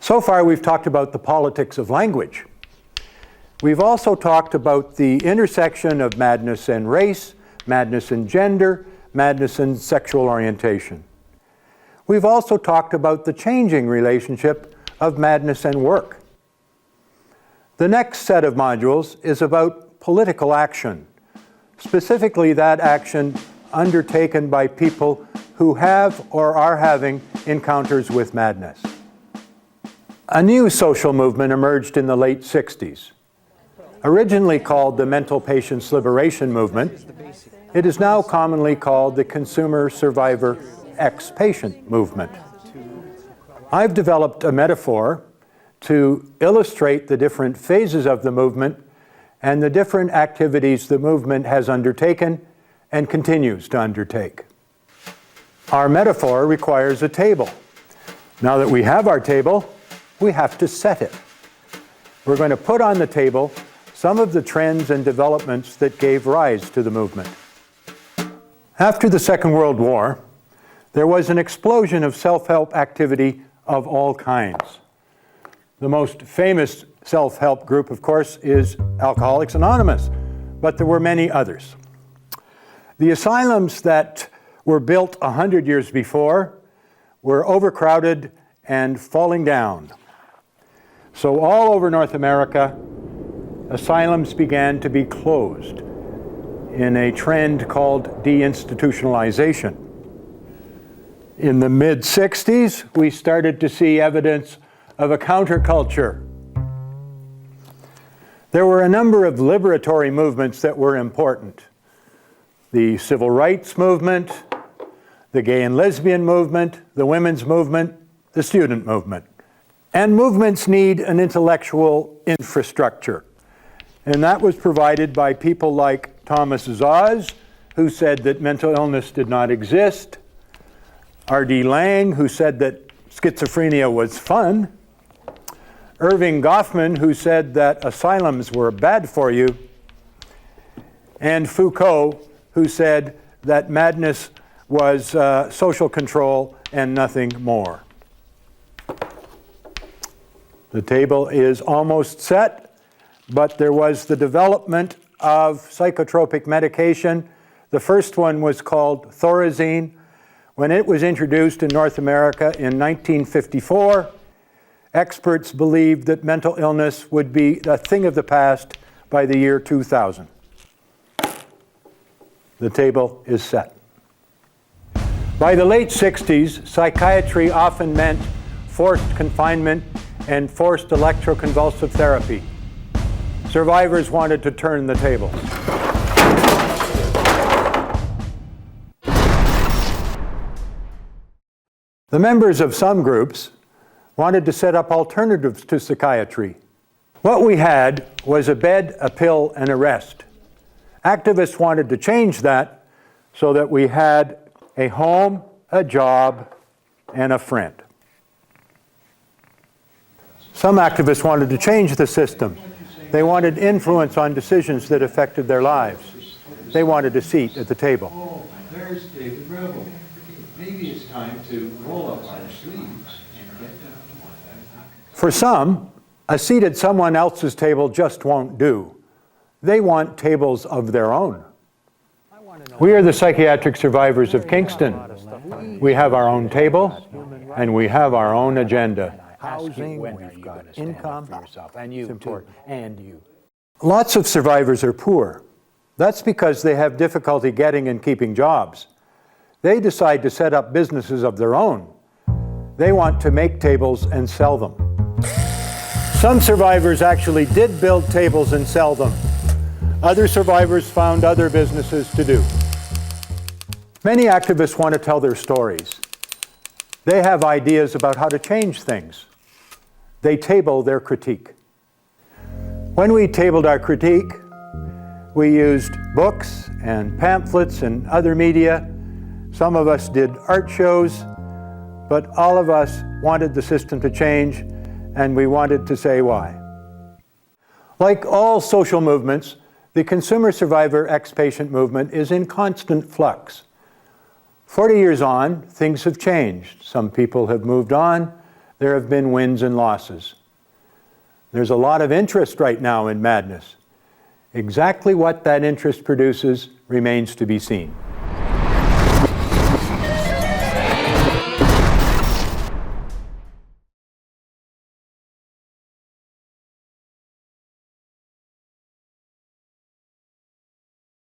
So far, we've talked about the politics of language. We've also talked about the intersection of madness and race, madness and gender, madness and sexual orientation. We've also talked about the changing relationship of madness and work. The next set of modules is about political action, specifically that action undertaken by people who have or are having encounters with madness. A new social movement emerged in the late 60s. Originally called the Mental Patients Liberation Movement, it is now commonly called the Consumer Survivor Ex-Patient Movement. I've developed a metaphor to illustrate the different phases of the movement and the different activities the movement has undertaken and continues to undertake. Our metaphor requires a table. Now that we have our table, we have to set it. We're going to put on the table some of the trends and developments that gave rise to the movement. After the Second World War, there was an explosion of self-help activity of all kinds. The most famous self-help group, of course, is Alcoholics Anonymous, but there were many others. The asylums that were built 100 years before were overcrowded and falling down. So all over North America, asylums began to be closed in a trend called deinstitutionalization. In the mid-60s, we started to see evidence of a counterculture. There were a number of liberatory movements that were important. The civil rights movement, the gay and lesbian movement, the women's movement, the student movement. And movements need an intellectual infrastructure. And that was provided by people like Thomas Szasz, who said that mental illness did not exist, R.D. Laing, who said that schizophrenia was fun, Irving Goffman, who said that asylums were bad for you, and Foucault, who said that madness was social control and nothing more. The table is almost set, but there was the development of psychotropic medication. The first one was called Thorazine. When it was introduced in North America in 1954, experts believed that mental illness would be a thing of the past by the year 2000. The table is set. By the late 60s, psychiatry often meant forced confinement and forced electroconvulsive therapy. Survivors wanted to turn the tables. The members of some groups wanted to set up alternatives to psychiatry. What we had was a bed, a pill, and a rest. Activists wanted to change that so that we had a home, a job, and a friend. Some activists wanted to change the system. They wanted influence on decisions that affected their lives. They wanted a seat at the table. Oh, there's David Reville. Maybe it's time to roll up our sleeves and get down to one. For some, a seat at someone else's table just won't do. They want tables of their own. We are the psychiatric survivors of Kingston. We have our own table, and we have our own agenda. Housing, we've got income, and you, important. And you. Lots of survivors are poor. That's because they have difficulty getting and keeping jobs. They decide to set up businesses of their own. They want to make tables and sell them. Some survivors actually did build tables and sell them. Other survivors found other businesses to do. Many activists want to tell their stories. They have ideas about how to change things. They table their critique. When we tabled our critique, we used books and pamphlets and other media. Some of us did art shows, but all of us wanted the system to change, and we wanted to say why. Like all social movements, the consumer survivor ex-patient movement is in constant flux. 40 years on, things have changed. Some people have moved on. there have been wins and losses. There's a lot of interest right now in madness. Exactly what that interest produces remains to be seen.